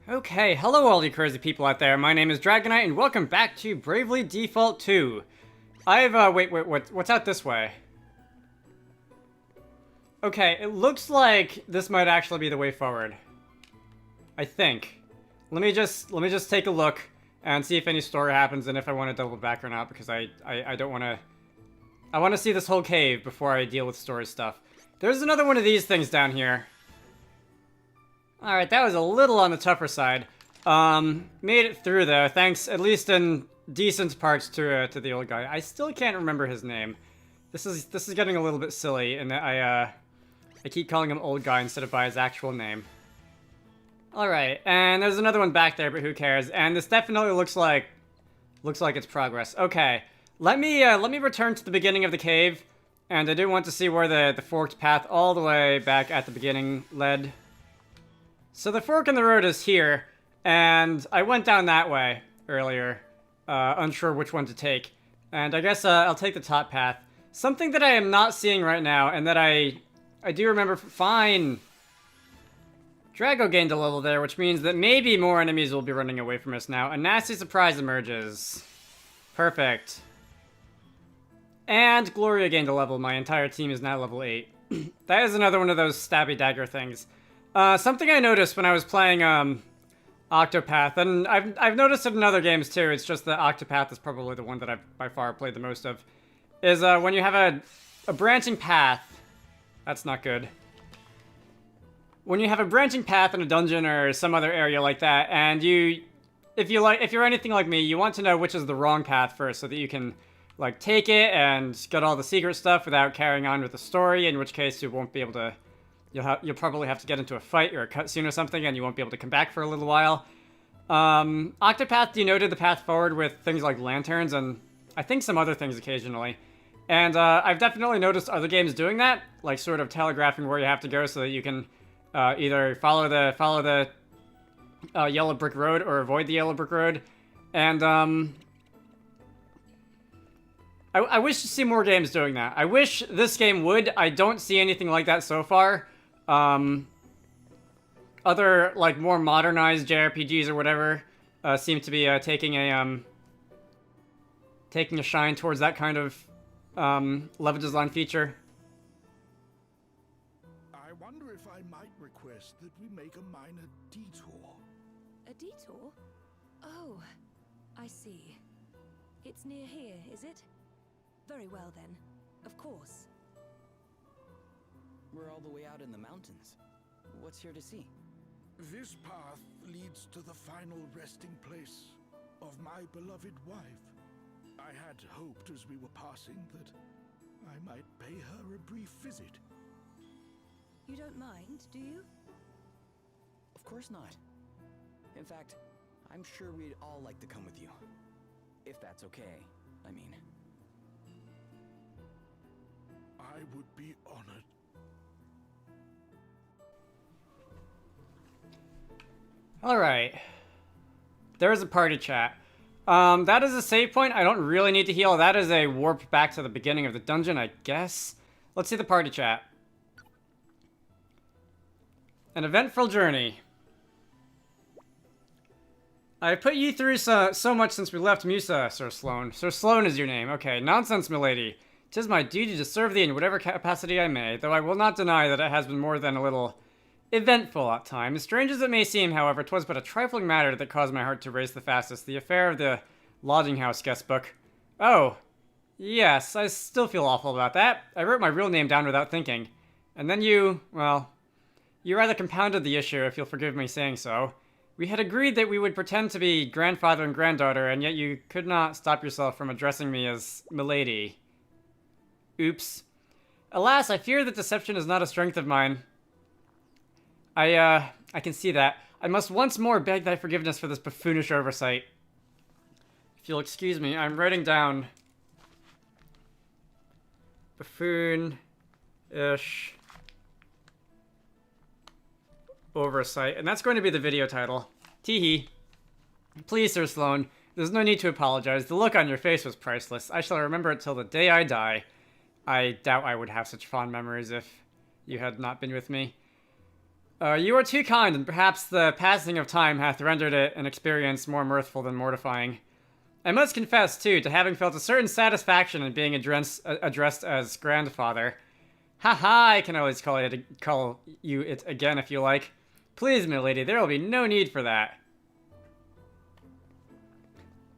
Okay, hello all you crazy people out there. My name is Dragonite, and welcome back to Bravely Default 2. Wait, what's out this way? Okay, it looks like this might actually be the way forward. I think. Let me just take a look and see if any story happens and if I want to double back or not, because I don't want to... I want to see this whole cave before I deal with story stuff. There's another one of these things down here. Alright, that was a little on the tougher side. Made it through though, thanks at least in decent parts to the old guy. I still can't remember his name. This is getting a little bit silly, and I keep calling him old guy instead of by his actual name. Alright, and there's another one back there, but who cares? And this definitely looks like it's progress. Okay, let me return to the beginning of the cave, and I do want to see where the forked path all the way back at the beginning led. So the fork in the road is here, and I went down that way earlier, unsure which one to take. And I guess I'll take the top path. Something that I am not seeing right now, and that I do remember. Fine. Drago gained a level there, which means that maybe more enemies will be running away from us now. A nasty surprise emerges. Perfect. And Gloria gained a level. My entire team is now level 8. That is another one of those stabby dagger things. Something I noticed when I was playing Octopath, and I've noticed it in other games too, it's just that Octopath is probably the one that I've by far played the most of, is when you have a branching path. That's not good. When you have a branching path in a dungeon or some other area like that, and if you're anything like me, you want to know which is the wrong path first, so that you can like take it and get all the secret stuff without carrying on with the story, in which case you won't be able to. You'll probably have to get into a fight or a cutscene or something, and you won't be able to come back for a little while. Octopath denoted the path forward with things like lanterns and I think some other things occasionally. And I've definitely noticed other games doing that, like sort of telegraphing where you have to go so that you can either follow the yellow brick road or avoid the yellow brick road. And I wish to see more games doing that. I wish this game would. I don't see anything like that so far. Other, like, more modernized JRPGs or whatever, seem to be, taking a shine towards that kind of, level design feature. I wonder if I might request that we make a minor detour. A detour? Oh, I see. It's near here, is it? Very well then. Of course. We're all the way out in the mountains. What's here to see? This path leads to the final resting place of my beloved wife. I had hoped as we were passing that I might pay her a brief visit. You don't mind, do you? Of course not. In fact, I'm sure we'd all like to come with you. If that's okay, I mean. I would be honored. Alright. There is a party chat. That is a save point. I don't really need to heal. That is a warp back to the beginning of the dungeon, I guess. Let's see the party chat. An eventful journey. I have put you through so much since we left Musa, Sir Sloan. Sir Sloan is your name. Okay, nonsense, milady. 'Tis my duty to serve thee in whatever capacity I may, though I will not deny that it has been more than a little eventful at times. Strange as it may seem, however, 'twas but a trifling matter that caused my heart to race the fastest. The affair of the lodging house guest book. Oh, yes, I still feel awful about that. I wrote my real name down without thinking. And then you rather compounded the issue, if you'll forgive me saying so. We had agreed that we would pretend to be grandfather and granddaughter, and yet you could not stop yourself from addressing me as milady. Oops. Alas, I fear that deception is not a strength of mine. I can see that. I must once more beg thy forgiveness for this buffoonish oversight. If you'll excuse me, I'm writing down buffoonish oversight, and that's going to be the video title. Teehee. Please, Sir Sloan, there's no need to apologize. The look on your face was priceless. I shall remember it till the day I die. I doubt I would have such fond memories if you had not been with me. You are too kind, and perhaps the passing of time hath rendered it an experience more mirthful than mortifying. I must confess, too, to having felt a certain satisfaction in being addressed as grandfather. Haha, I can always call you it again if you like. Please, milady, there will be no need for that.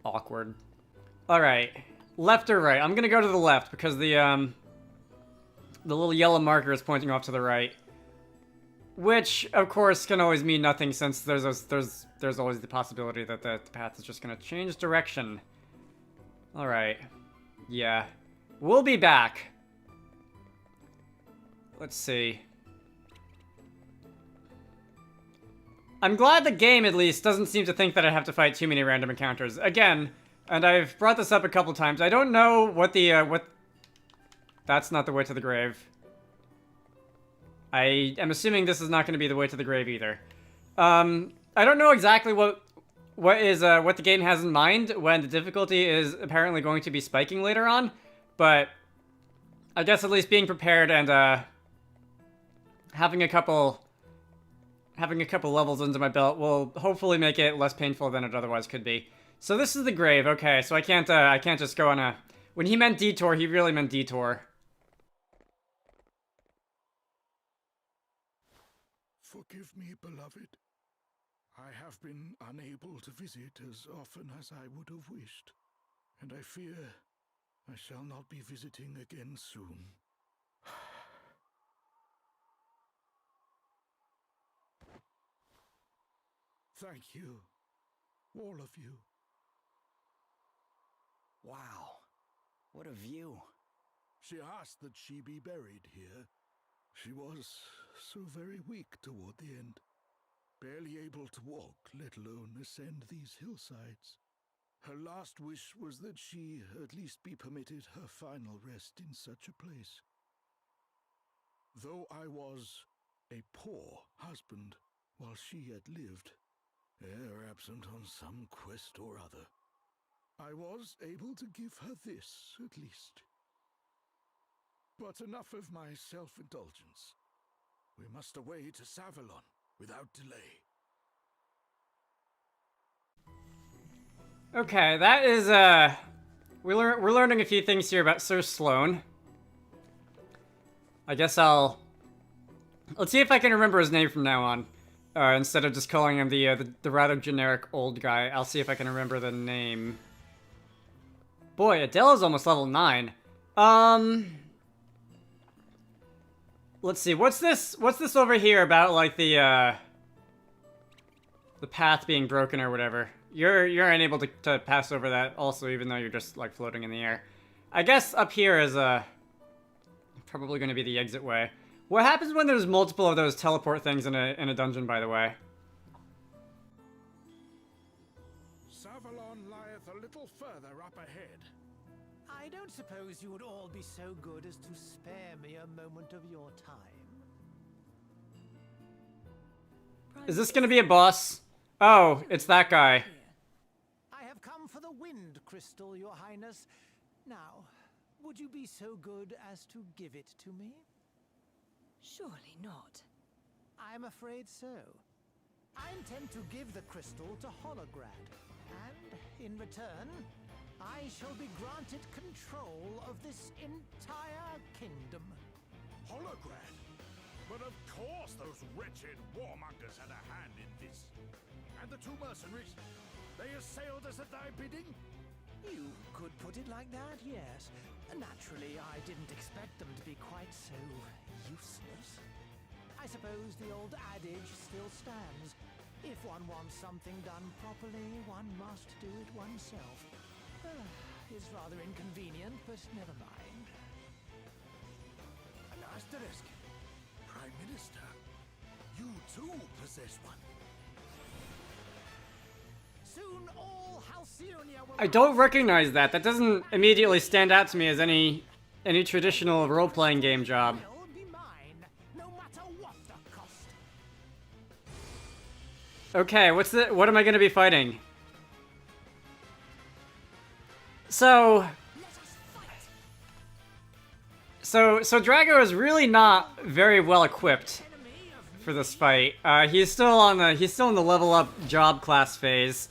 Awkward. Alright. Left or right? I'm gonna go to the left because the little yellow marker is pointing off to the right. Which, of course, can always mean nothing since there's always the possibility that the path is just gonna change direction. Alright. Yeah. We'll be back. Let's see. I'm glad the game, at least, doesn't seem to think that I have to fight too many random encounters. Again, and I've brought this up a couple times, I don't know what the, That's not the way to the grave. I am assuming this is not going to be the way to the grave either. I don't know exactly what the game has in mind when the difficulty is apparently going to be spiking later on, but I guess at least being prepared and having a couple levels under my belt will hopefully make it less painful than it otherwise could be. So this is the grave. Okay, so I can't just go on a. When he meant detour, he really meant detour. Forgive me, beloved. I have been unable to visit as often as I would have wished, and I fear I shall not be visiting again soon. Thank you, all of you. Wow, what a view. She asked that she be buried here. She was so very weak toward the end, barely able to walk, let alone ascend these hillsides. Her last wish was that she at least be permitted her final rest in such a place. Though I was a poor husband while she had lived, e'er absent on some quest or other, I was able to give her this, at least. But enough of my self-indulgence. We must away to Savalon without delay. Okay, that is, we're learning a few things here about Sir Sloan. I guess let's see if I can remember his name from now on. Instead of just calling him the rather generic old guy, I'll see if I can remember the name. Boy, Adele's almost level 9. Let's see, what's this over here about, like, the path being broken or whatever? You're unable to pass over that also, even though you're just, like, floating in the air. I guess up here is, probably gonna be the exit way. What happens when there's multiple of those teleport things in a dungeon, by the way? Savalon lieth a little further up ahead. I don't suppose you would all be so good as to spare me a moment of your time. Is this gonna be a boss? Oh, it's that guy. I have come for the wind crystal, Your Highness. Now, would you be so good as to give it to me? Surely not. I'm afraid so. I intend to give the crystal to Holograd, and in return, I shall be granted control of this entire kingdom. Holograd? But of course those wretched warmongers had a hand in this. And the two mercenaries, they assailed us at thy bidding? You could put it like that, yes. Naturally, I didn't expect them to be quite so useless. I suppose the old adage still stands. If one wants something done properly, one must do it oneself. It's rather inconvenient, but never mind. An asterisk. Prime Minister, you too possess one. Soon all Halcyonia will... I don't recognize that. That doesn't immediately stand out to me as any traditional role-playing game job. will be mine, no matter what the cost. Okay, what am I gonna be fighting? So Drago is really not very well equipped for this fight. He's still in the level up job class phase.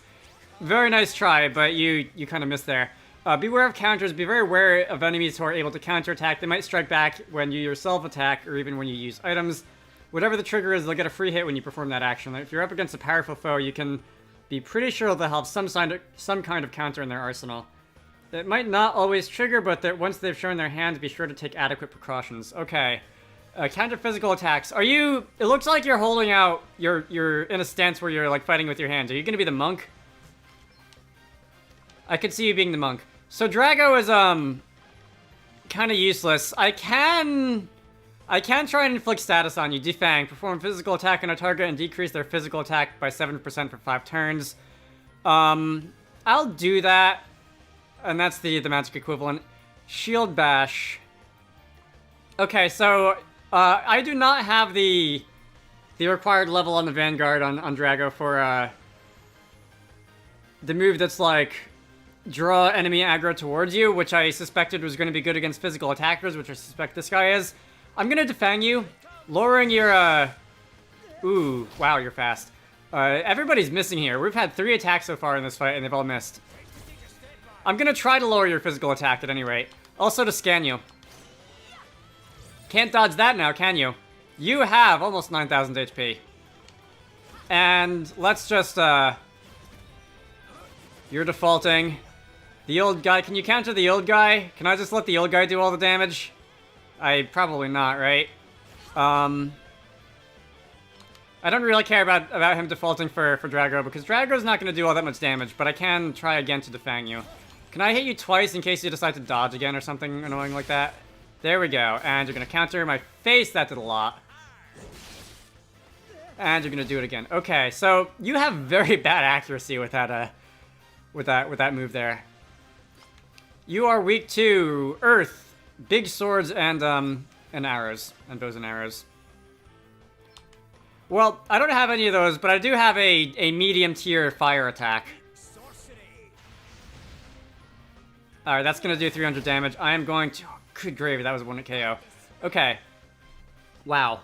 Very nice try, but you kind of missed there. Beware of counters. Be very aware of enemies who are able to counterattack. They might strike back when you yourself attack, or even when you use items. Whatever the trigger is, they'll get a free hit when you perform that action. If you're up against a powerful foe, you can be pretty sure they'll have some kind of counter in their arsenal. It might not always trigger, but once they've shown their hand, be sure to take adequate precautions. Okay. Counter physical attacks. Are you... It looks like you're holding out... You're in a stance where you're, like, fighting with your hands. Are you gonna be the monk? I could see you being the monk. So Drago is, kind of useless. I can try and inflict status on you. Defang. Perform physical attack on a target and decrease their physical attack by 7% for 5 turns. I'll do that. And that's the magic equivalent. Shield Bash. Okay, so, I do not have the required level on the Vanguard on Drago for, the move that's like... draw enemy aggro towards you, which I suspected was going to be good against physical attackers, which I suspect this guy is. I'm going to defang you, lowering your, Ooh, wow, you're fast. Everybody's missing here. We've had 3 attacks so far in this fight, and they've all missed. I'm going to try to lower your physical attack at any rate. Also to scan you. Can't dodge that now, can you? You have almost 9,000 HP. And let's just, You're defaulting. The old guy, can you counter the old guy? Can I just let the old guy do all the damage? Probably not, right? I don't really care about him defaulting for Drago, because Drago's not going to do all that much damage, but I can try again to defang you. Can I hit you twice in case you decide to dodge again or something annoying like that? There we go, and you're going to counter my face, that did a lot. And you're going to do it again. Okay, so you have very bad accuracy with that, with that move there. You are weak to earth, big swords, and arrows, and bows and arrows. Well, I don't have any of those, but I do have a medium tier fire attack. Alright, that's gonna do 300 damage. I am going to... Oh, good gravy, that was a 1-hit KO. Okay. Wow.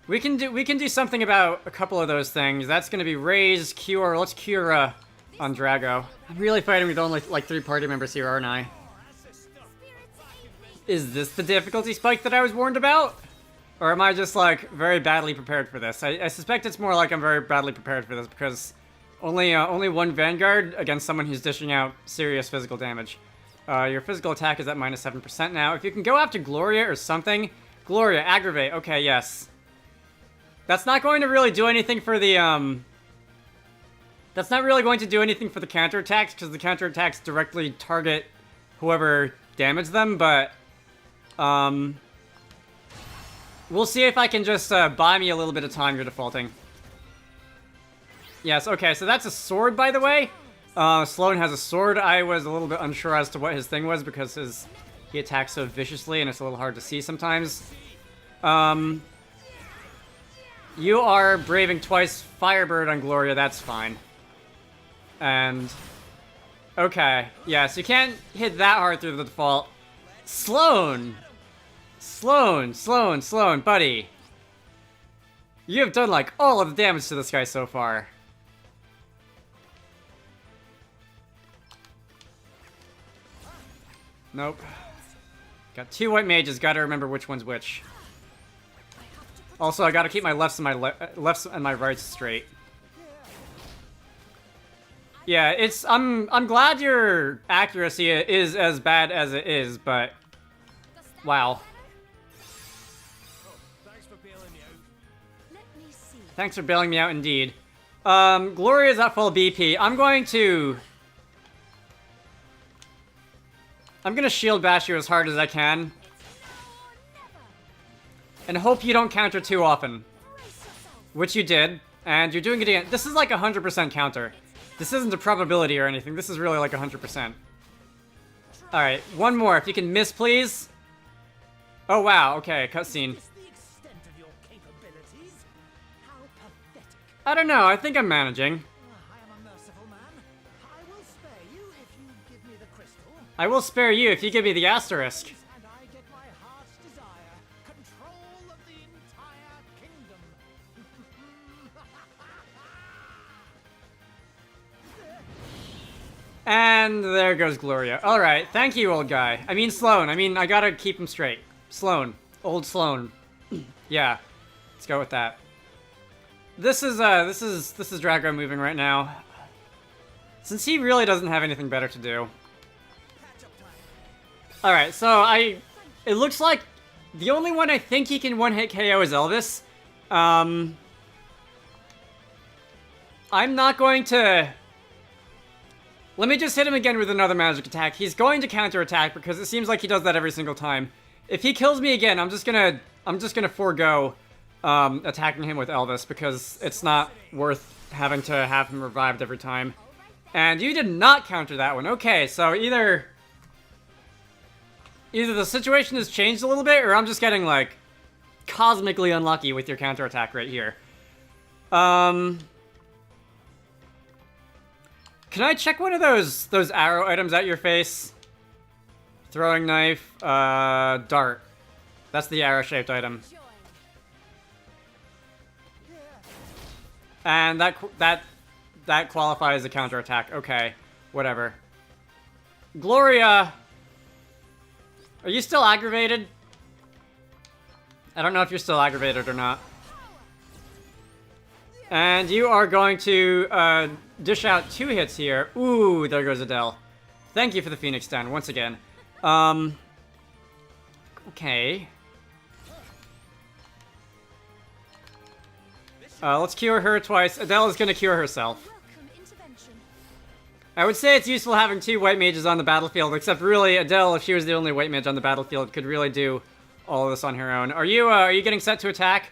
We can do something about a couple of those things. That's gonna be raise, cure. Let's cure on Drago. I'm really fighting with only like 3 party members here, aren't I? Is this the difficulty spike that I was warned about? Or am I just like very badly prepared for this? I suspect it's more like I'm very badly prepared for this because only 1 Vanguard against someone who's dishing out serious physical damage. Your physical attack is at -7% now. If you can go after Gloria or something. Gloria, aggravate. Okay, yes. That's not going to really do anything for the, That's not really going to do anything for the counterattacks, because the counterattacks directly target whoever damaged them, but, we'll see if I can just, buy me a little bit of time. You're defaulting. Yes, okay, so that's a sword, by the way. Sloan has a sword. I was a little bit unsure as to what his thing was, because he attacks so viciously, and it's a little hard to see sometimes. You are braving twice Firebird on Gloria, that's fine. And... okay, yeah, so you can't hit that hard through the default. Sloan! Sloan, buddy. You have done, like, all of the damage to this guy so far. Nope. Got 2 white mages, gotta remember which one's which. Also, I gotta keep my lefts and my rights straight. Yeah, it's... I'm glad your accuracy is as bad as it is, but... wow. Thanks for bailing me out, indeed. Gloria's at full BP. I'm gonna shield bash you as hard as I can. And hope you don't counter too often. Which you did. And you're doing it again. This is like 100% counter. This isn't a probability or anything. This is really like 100%. Alright, one more. If you can miss, please. Oh, wow. Okay, cutscene. I don't know. I think I'm managing. I will spare you if you give me the asterisk. And there goes Gloria. Alright, thank you, old guy. I mean Sloan. I gotta keep him straight. Sloan. Old Sloan. Yeah. Let's go with that. This is Drago moving right now. Since he really doesn't have anything better to do. Alright, so it looks like the only one I think he can one-hit KO is Elvis. I'm not going to... Let me just hit him again with another magic attack. He's going to counterattack because it seems like he does that every single time. If he kills me again, I'm just gonna forego attacking him with Elvis because it's not worth having to have him revived every time. And you did not counter that one. Okay, so either the situation has changed a little bit, or I'm just getting, like, cosmically unlucky with your counterattack right here. Can I check one of those arrow items at your face? Throwing knife, dart. That's the arrow-shaped item. And that qualifies as a counterattack. Okay, whatever. Gloria, are you still aggravated? I don't know if you're still aggravated or not. And you are going to dish out 2 hits here. Ooh, there goes Adele. Thank you for the Phoenix Down once again. Okay. Let's cure her twice. Adele is gonna cure herself. I would say it's useful having 2 white mages on the battlefield, except really Adele, if she was the only white mage on the battlefield, could really do all of this on her own. Are you getting set to attack?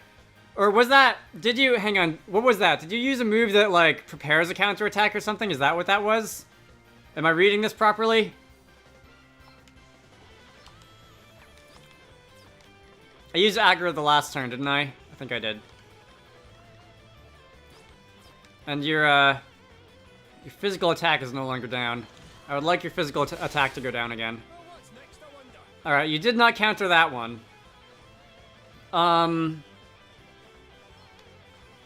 Or was that, hang on, what was that? Did you use a move that, like, prepares a counterattack or something? Is that what that was? Am I reading this properly? I used aggro the last turn, didn't I? I think I did. And your physical attack is no longer down. I would like your physical attack to go down again. Alright, you did not counter that one.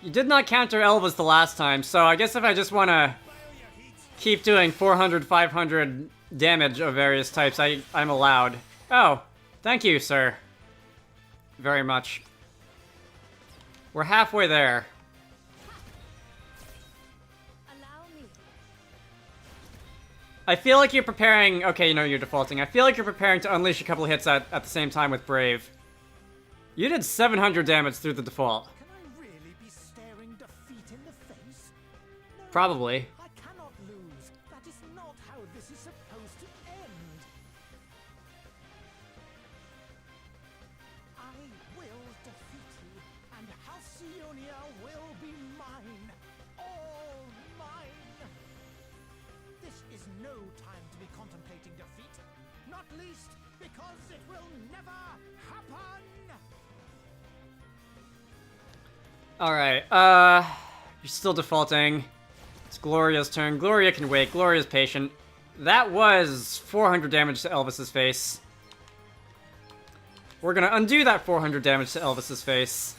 You did not counter Elvis the last time, so I guess if I just want to keep doing 400, 500 damage of various types, I'm allowed. Oh, thank you, sir. Very much. We're halfway there. I feel like you're preparing... Okay, you know you're defaulting. I feel like you're preparing to unleash a couple of hits at the same time with Brave. You did 700 damage through the default. Can I really be staring defeat in the face? No, Probably. I cannot lose. That is not how this is supposed to end. I will defeat you, and Halcyonia will be mine. All mine. This is no time to be contemplating defeat. Not least because it will never happen. Alright, you're still defaulting. It's Gloria's turn. Gloria can wait. Gloria's patient. That was 400 damage to Elvis's face. We're gonna undo that 400 damage to Elvis's face.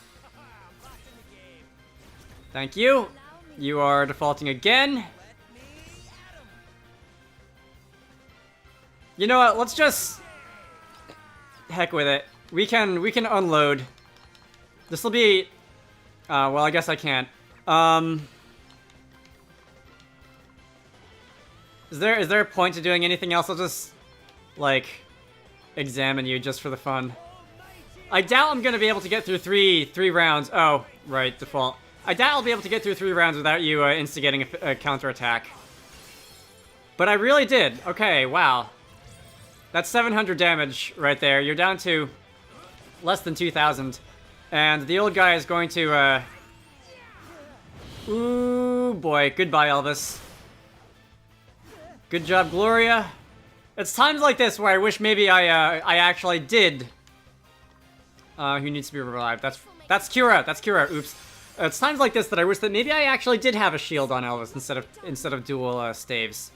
Thank you. You are defaulting again. You know what? Let's just... Heck with it. We can unload. This will be... well, I guess I can't. Is there a point to doing anything else? I'll just, like, examine you just for the fun. I doubt I'm gonna be able to get through three rounds. Oh, right, default. I doubt I'll be able to get through 3 rounds without you instigating a counterattack. But I really did. Okay, wow. That's 700 damage right there. You're down to less than 2,000. And the old guy is going to, Ooh, boy. Goodbye, Elvis. Good job, Gloria. It's times like this where I wish maybe I actually did... who needs to be revived? That's Kira. That's Kira. Oops. It's times like this that I wish that maybe I actually did have a shield on Elvis instead of dual staves.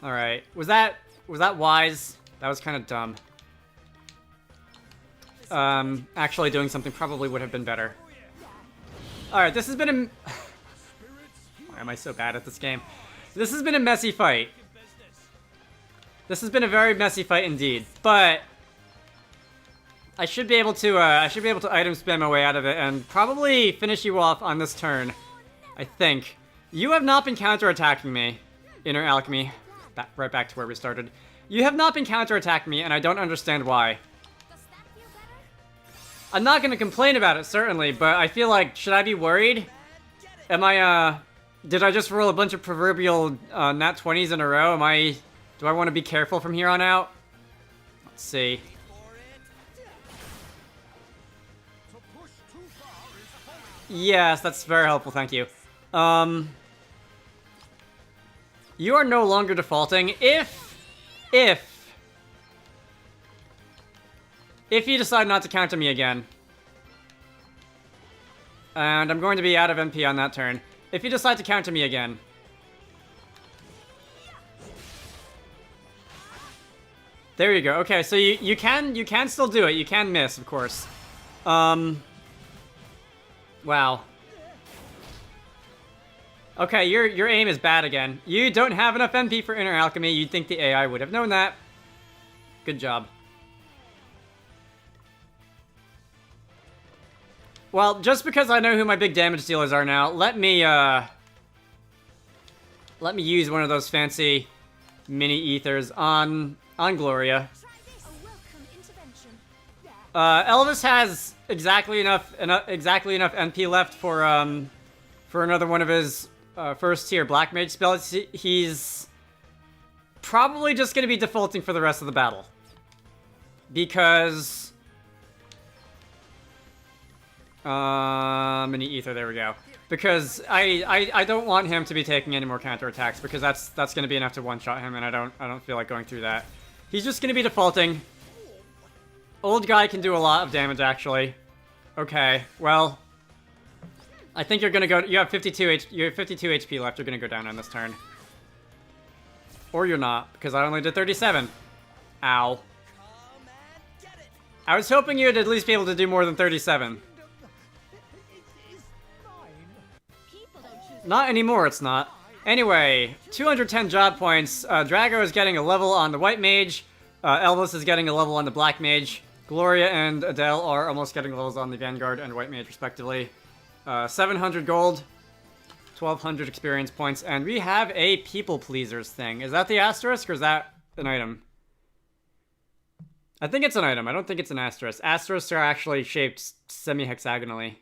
All right. Was that wise? That was kind of dumb. Actually doing something probably would have been better. All right. This has been a... Why am I so bad at this game? This has been a messy fight. This has been a very messy fight indeed, but I should be able to item spam my way out of it and probably finish you off on this turn. I think. You have not been counterattacking me, Inner Alchemy. Right back to where we started. You have not been counterattacking me, and I don't understand why. I'm not going to complain about it, certainly, but I feel like, should I be worried? Am I, did I just roll a bunch of proverbial nat 20s in a row? Do I want to be careful from here on out? Let's see. Yes, that's very helpful, thank you. You are no longer defaulting if you decide not to counter me again. And I'm going to be out of MP on that turn. If you decide to counter me again. There you go. Okay, so you can still do it. You can miss, of course. Wow. Okay, your aim is bad again. You don't have enough MP for Inner Alchemy. You'd think the AI would have known that. Good job. Well, just because I know who my big damage dealers are now, let me use one of those fancy mini ethers on Gloria. Elvis has exactly enough MP left for another one of his first tier Black Mage spells. He's probably just going to be defaulting for the rest of the battle. Because... mini ether, there we go. Because I don't want him to be taking any more counterattacks, because that's going to be enough to one-shot him, and I don't feel like going through that. He's just going to be defaulting. Old guy can do a lot of damage, actually. Okay, well... I think you're gonna go. You have 52 HP left. You're gonna go down on this turn, or you're not, because I only did 37. Ow! I was hoping you'd at least be able to do more than 37. Not anymore. It's not. Anyway, 210 job points. Drago is getting a level on the White Mage. Elvis is getting a level on the Black Mage. Gloria and Adele are almost getting levels on the Vanguard and White Mage, respectively. 700 gold, 1200 experience points, and we have a people pleasers thing. Is that the asterisk, or is that an item? I think it's an item. I don't think it's an asterisk. Asterisks are actually shaped semi-hexagonally.